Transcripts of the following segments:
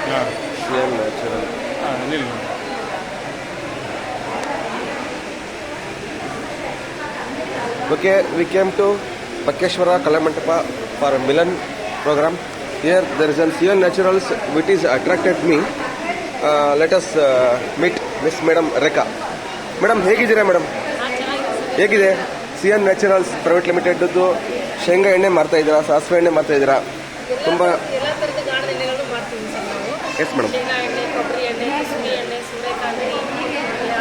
CN Natural. Okay, we came to Bakeshwara Kalamantapa for a Milan program. Here there is an CN Naturals which is attracted me. Let us meet Miss Madam Rekha. Madam, ಹೇಗಿದ್ದೀರಾ madam? ಹೇಗಿದೆ CN Naturals private limited ಶೇಂಗಾ ಎಣ್ಣೆ ಮಾರ್ತಾ ಇದ್ದೀರಾ, ಸಾಸಿವೆ ಎಣ್ಣೆ ಮಾರ್ತಾ ಇದ್ದೀರಾ? ತುಂಬ ಎಲ್ಲ ತರದ ಗಾಣದ ಎಣ್ಣೆಗಳನ್ನು ಮಾಡ್ತೀವಿ ಸರ್ ನಾವು. Yes madam. ಶೇಂಗಾ ಎಣ್ಣೆ, ಕೊಬ್ಬರಿ ಎಣ್ಣೆ, ಕುಸುಬೆ ಎಣ್ಣೆ, ಸೂರ್ಯಕಾಂತಿ,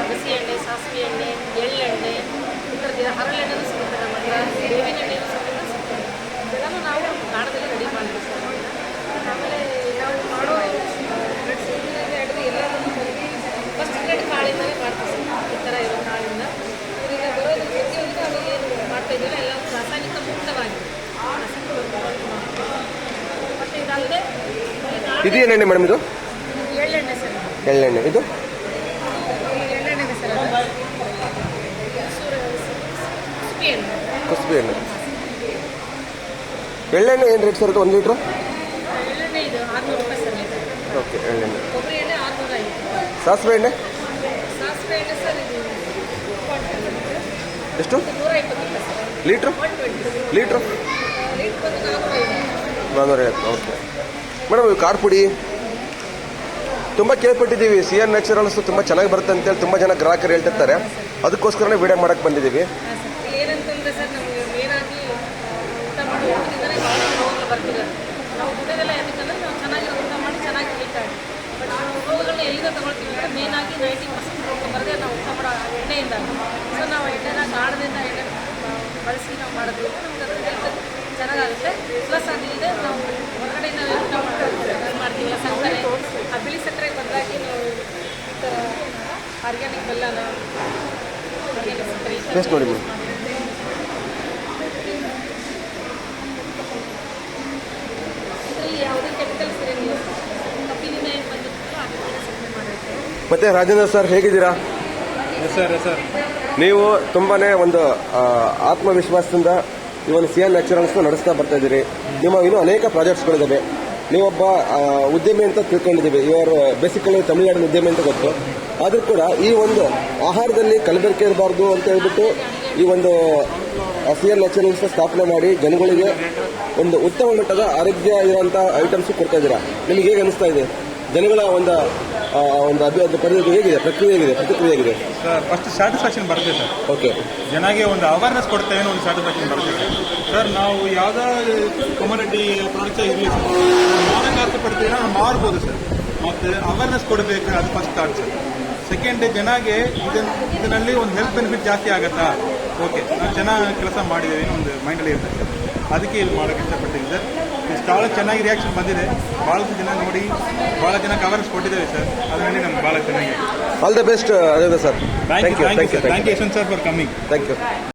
ಅಗಸಿ ಎಣ್ಣೆ, ಸಾಸಿವೆ ಎಣ್ಣೆ, ಎಳ್ಳೆಣ್ಣೆ, ಈ ಥರದ ಹರಳೆಣ್ಣೆನೂ ಸಿಗುತ್ತೆ ನಮ್ಮ ಹತ್ರ, ಬೇವಿನ ಎಣ್ಣೆನೂ ಸಿಗುತ್ತೆ. ಇದೆಲ್ಲನೂ ನಾವು ಗಾಣದಲ್ಲಿ ರೆಡಿ ಮಾಡ್ತೀವಿ ಸರ್. ಆಮೇಲೆ ನಾವು ಮಾಡೋ ಶೇಂಗಾ ಹಿಡಿದು ಎಲ್ಲದನ್ನು ಫಸ್ಟ್ ಗ್ರೇಡ್ ಕಾಳಿಂದಲೇ ಮಾಡ್ತೀವಿ ಸರ್. ಈ ಥರ ಇರೋ ಕಾಳಿಂದ ಈಗ ಬರೋದು ಪ್ರತಿಯೊಂದು ನಾವು ಏನು ಮಾಡ್ತಾ ಇದ್ದೀವಿ ಎಲ್ಲ ರಾಸಾಯನಿಕ ಮುಕ್ತವಾಗಿ ಮತ್ತು ಇದಲ್ಲದೆ ಇದೇನೆಣ್ಣೆ ಮೇಡಮ್? ಇದು ಎಳ್ಳೆಣ್ಣೆ ಸರ್. ಎಳ್ಳೆಣ್ಣೆ. ಇದು ಎಳ್ಳೆಣ್ಣೆ ಸರ್. ಕುಸುಬೆ ಎಣ್ಣೆ. ಕುಸುಬೆ ಎಣ್ಣೆ. ಎಳ್ಳೆಣ್ಣೆ ಏನು ರೇಟ್ ಸರ್? ಇದು 1 ಲೀಟ್ರು? ಎಳ್ಳೆಣ್ಣೆ ಇದು 600 ರೂಪಾಯಿ ಸರ್ ಲೀಟರ್. ಓಕೆ. ಎಳ್ಳೆಣ್ಣೆ. ಕೊಬ್ಬರಿ ಎಣ್ಣೆ 650. ಸಾಸಿವೆ ಎಣ್ಣೆ ಸಾಸಿವೆ ಎಣ್ಣೆ ಸರ್ ಇದು ಎಷ್ಟು? 120 ರೂಪಾಯಿ ಸರ್ ಲೀಟ್ರು? 120 ಲೀಟ್ರು ಲೀಟ್ರ್ ಬಂದು 450. 450. Okay madam. ಇದು ಖಾರ ಪುಡಿ ತುಂಬ ಕೇಳ್ಪಟ್ಟಿದ್ದೀವಿ. CN Naturals ತುಂಬ ಚೆನ್ನಾಗಿ ಬರುತ್ತೆ ಅಂತೇಳಿ ತುಂಬ ಜನ ಗ್ರಾಹಕರು ಹೇಳ್ತಿರ್ತಾರೆ. ಅದಕ್ಕೋಸ್ಕರನೇ ವಿಡಿಯೋ ಮಾಡೋಕ್ಕೆ ಬಂದಿದ್ದೀವಿ. ಏನಂತಂದರೆ ಸರ್ ನಮಗೆ ಮೇನಾಗಿ ಊಟ ಮಾಡಿ ಊಟದಿಂದಲೇ ಭಾಳ ರೋಗಗಳು ಬರ್ತಿದೆ. ನಾವು ಊಟದೆಲ್ಲ ಯಾಕಂದರೆ ನಾವು ಚೆನ್ನಾಗಿ ಊಟ ಮಾಡಿ ಚೆನ್ನಾಗಿ ಹೇಳ್ತಾರೆ. ಬಟ್ ನಾವು ರೋಗಗಳನ್ನ ಎಲ್ಲಿಂದ ತೊಗೊಳ್ತೀವಿ ಅಂದರೆ ಮೇನಾಗಿ 90% ರೋಗ ಬರದೆ ನಾವು ಊಟ ಮಾಡೋ ಎಣ್ಣೆಯಿಂದ. ಸೊ ನಾವು ಎಣ್ಣೆನ ಕಾಣದಿಂದ ಎಣ್ಣೆ ಬಳಸಿ ನಾವು ಮಾಡೋದ್ರಿಂದ ನಮ್ಗೆ ಅದ್ರ ಹೆಲ್ತ್ ಚೆನ್ನಾಗಾಗುತ್ತೆ. ಪ್ಲಸ್ ಅದಿಲ್ಲದೆ ನಾವು ಹೊರಗಡೆಯಿಂದ ಊಟ ಮಾಡ್ತೀವಲ್ಲ ಸಕ್ಕರೆ, ಆ ಬಿಳಿ ಸಕ್ಕರೆ ಬದಲಾಗಿ ನಾವು ಈ ಥರ ಆರ್ಗ್ಯಾನಿಕ್ ಬೆಲ್ಲನ ಆರ್ಗ್ಯಾನಿಕ್ ಸಕ್ಕರೆ ಟೇಸ್ಟ್ ನೋಡಿ ಮೇಡಮ್. ಇದರಲ್ಲಿ ಯಾವುದೇ ಕೆಮಿಕಲ್ಸ್ ಇರೋಂಗಿಲ್ಲ. ಕಬ್ಬಿನಿಂದ ಏನು ಬಂದಿರ್ತೋ ಅದಕ್ಕೆ ಸಿಪ್ಪೆ ಮಾಡಿರ್ತೀವಿ. ಮತ್ತೆ ರಾಜೇಂದ್ರ ಸರ್ ಹೇಗಿದ್ದೀರಾ? ಸರ್ ನೀವು ತುಂಬಾನೇ ಒಂದು ಆತ್ಮವಿಶ್ವಾಸದಿಂದ ಈ ಒಂದು CN Naturals ನಡೆಸ್ತಾ ಬರ್ತಾ ಇದ್ದೀರಿ. ನಿಮ್ಮ ಇನ್ನೂ ಅನೇಕ ಪ್ರಾಜೆಕ್ಟ್ಸ್ಗಳಿದ್ದಾವೆ. ನೀವೊಬ್ಬ ಉದ್ಯಮಿ ಅಂತ ತಿಳ್ಕೊಂಡಿದ್ದೀವಿ. ಇವರು ಬೇಸಿಕಲಿ ತಮಿಳುನಾಡಿನ ಉದ್ಯಮಿ ಅಂತ ಗೊತ್ತು. ಆದರೂ ಕೂಡ ಈ ಒಂದು ಆಹಾರದಲ್ಲಿ ಕಲಬೆರಕೆ ಇರಬಾರ್ದು ಅಂತ ಹೇಳ್ಬಿಟ್ಟು ಈ ಒಂದು CN Naturals ಸ್ಥಾಪನೆ ಮಾಡಿ ಜನಗಳಿಗೆ ಒಂದು ಉತ್ತಮ ಮಟ್ಟದ ಆರೋಗ್ಯ ಇರುವಂಥ ಐಟಮ್ಸ್ ಕೊಡ್ತಾ ಇದ್ದೀರಾ. ನಿಮಗೆ ಹೇಗೆ ಅನಿಸ್ತಾ ಇದೆ? ಜನಗಳ ಒಂದು ಹೇಗಿದೆ, ಪ್ರಕ್ರಿಯೆ ಹೇಗಿದೆ, ಪ್ರತಿಕ್ರಿಯೆ ಹೇಗಿದೆ ಸರ್? ಫಸ್ಟ್ ಸ್ಯಾಟಿಸ್ಫ್ಯಾಕ್ಷನ್ ಬರುತ್ತೆ ಸರ್. ಓಕೆ. ಜನಗೆ ಒಂದು ಅವೇರ್ನೆಸ್ ಕೊಡ್ತೇವೆ, ಒಂದು ಸ್ಯಾಟಿಸ್ಫ್ಯಾಕ್ಷನ್ ಬರುತ್ತೆ ಸರ್. ನಾವು ಯಾವುದಾದ್ರು ಕಮೋಡಿಟಿ ಪ್ರಾಡಕ್ಟ್ಸ್ ಇರಲಿ ಸರ್, ಮಾರಕ್ಕೆ ಆಸೆಪಡ್ತೀವಿ, ನಾವು ಮಾರ್ಬೋದು ಸರ್. ಮತ್ತು ಅವೇರ್ನೆಸ್ ಕೊಡಬೇಕು, ಅದು ಫಸ್ಟ್ ಥಾಟ್ ಸರ್. ಸೆಕೆಂಡ್, ಜನಗೆ ಇದರಲ್ಲಿ ಒಂದು ಹೆಲ್ತ್ ಬೆನಿಫಿಟ್ ಜಾಸ್ತಿ ಆಗುತ್ತಾ? ಓಕೆ, ನಾವು ಚೆನ್ನಾಗಿ ಕೆಲಸ ಮಾಡಿದ್ದೀವಿ ಒಂದು ಮೈಂಡಲ್ಲಿ ಇರುತ್ತೆ ಸರ್. ಅದಕ್ಕೆ ಇದು ಮಾಡೋಕ್ಕೆ ಇಷ್ಟಪಡ್ತೀನಿ ಸರ್. ಭಾಳ ಚೆನ್ನಾಗಿ ರಿಯಾಕ್ಷನ್ ಬಂದಿದೆ. ಭಾಳಷ್ಟು ಜನ ನೋಡಿ ಭಾಳ ಜನಕ್ಕೆ ಅವೇರ್ನೆಸ್ ಕೊಟ್ಟಿದ್ದೇವೆ ಸರ್. ಅದರಲ್ಲಿ ನಮ್ಗೆ ಭಾಳ ಚೆನ್ನಾಗಿ. ಆಲ್ ದ ಬೆಸ್ಟ್ ಅದೇ sir. Thank you Yashwant sir for coming. Thank you.